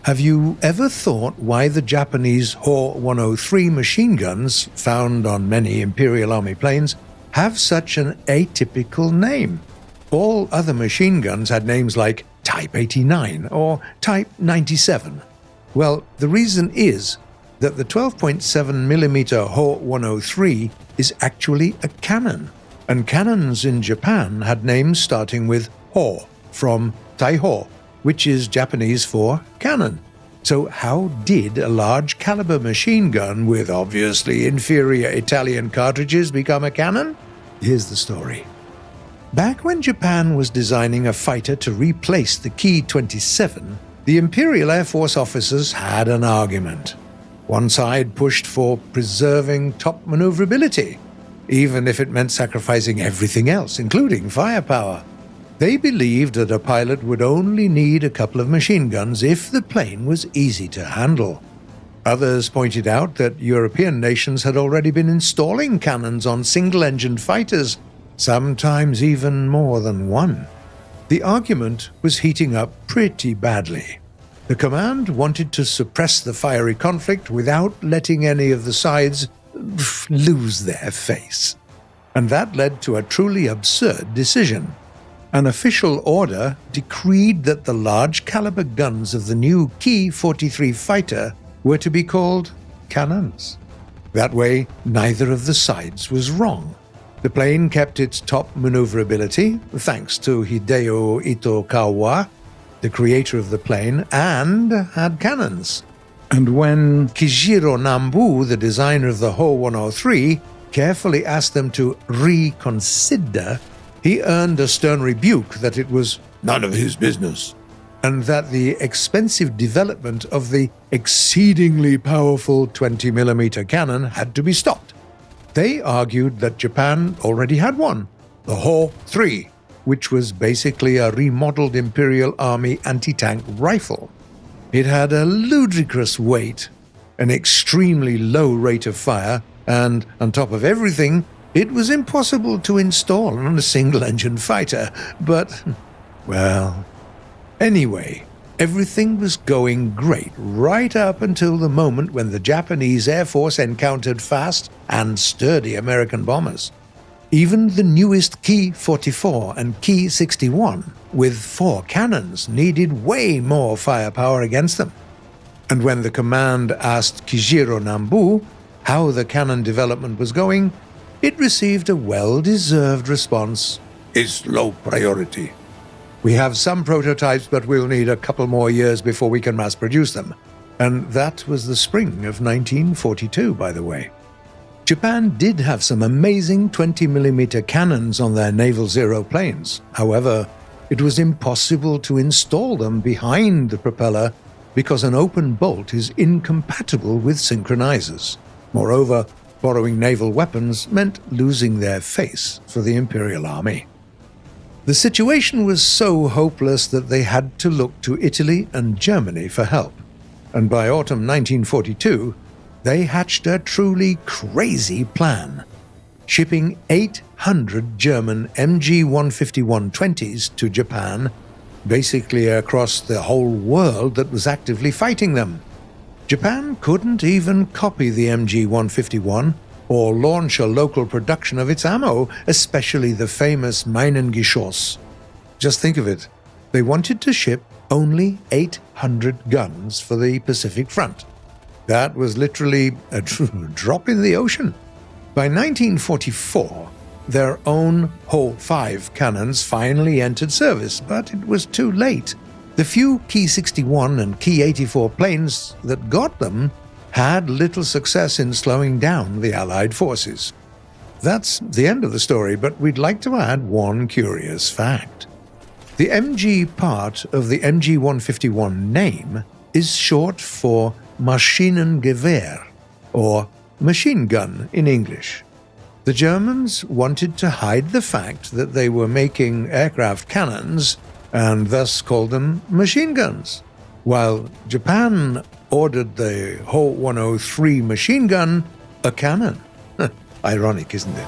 Have you ever thought why the Japanese Ho-103 machine guns, found on many Imperial Army planes, have such an atypical name? All other machine guns had names like Type 89 or Type 97. Well, the reason is that the 12.7mm Ho-103 is actually a cannon, and cannons in Japan had names starting with Ho, from Taiho, which is Japanese for cannon. So how did a large caliber machine gun with obviously inferior Italian cartridges become a cannon? Here's the story. Back when Japan was designing a fighter to replace the Ki-27, the Imperial Air Force officers had an argument. One side pushed for preserving top maneuverability, even if it meant sacrificing everything else, including firepower. They believed that a pilot would only need a couple of machine guns if the plane was easy to handle. Others pointed out that European nations had already been installing cannons on single-engined fighters, sometimes even more than one. The argument was heating up pretty badly. The command wanted to suppress the fiery conflict without letting any of the sides lose their face. And that led to a truly absurd decision. An official order decreed that the large caliber guns of the new Ki-43 fighter were to be called cannons. That way, neither of the sides was wrong. The plane kept its top maneuverability, thanks to Hideo Itokawa, the creator of the plane, and had cannons. And when Kijiro Nambu, the designer of the Ho-103, carefully asked them to reconsider, he earned a stern rebuke that it was none of his business, and that the expensive development of the exceedingly powerful 20mm cannon had to be stopped. They argued that Japan already had one, the Ho-3, which was basically a remodeled Imperial Army anti-tank rifle. It had a ludicrous weight, an extremely low rate of fire, and, on top of everything, it was impossible to install on a single-engine fighter, but, well, anyway, everything was going great right up until the moment when the Japanese Air Force encountered fast and sturdy American bombers. Even the newest Ki-44 and Ki-61, with 4 cannons, needed way more firepower against them. And when the command asked Kijiro Nambu how the cannon development was going, it received a well-deserved response: "It's low priority. We have some prototypes, but we'll need a couple more years before we can mass produce them." And that was the spring of 1942, by the way. Japan did have some amazing 20mm cannons on their Naval Zero planes. However, it was impossible to install them behind the propeller because an open bolt is incompatible with synchronizers. Moreover, borrowing naval weapons meant losing their face for the Imperial Army. The situation was so hopeless that they had to look to Italy and Germany for help. And by autumn 1942, they hatched a truly crazy plan, shipping 800 German MG-151-20s to Japan, basically across the whole world that was actively fighting them. Japan couldn't even copy the MG-151 or launch a local production of its ammo, especially the famous Minengeschoss. Just think of it. They wanted to ship only 800 guns for the Pacific Front. That was literally a drop in the ocean. By 1944, their own Ho-5 cannons finally entered service, but it was too late. The few Ki-61 and Ki-84 planes that got them had little success in slowing down the Allied forces. That's the end of the story, but we'd like to add one curious fact. The MG part of the MG-151 name is short for Maschinengewehr, or machine gun in English. The Germans wanted to hide the fact that they were making aircraft cannons and thus called them machine guns, while Japan ordered the Ho-103 machine gun a cannon. Ironic, isn't it?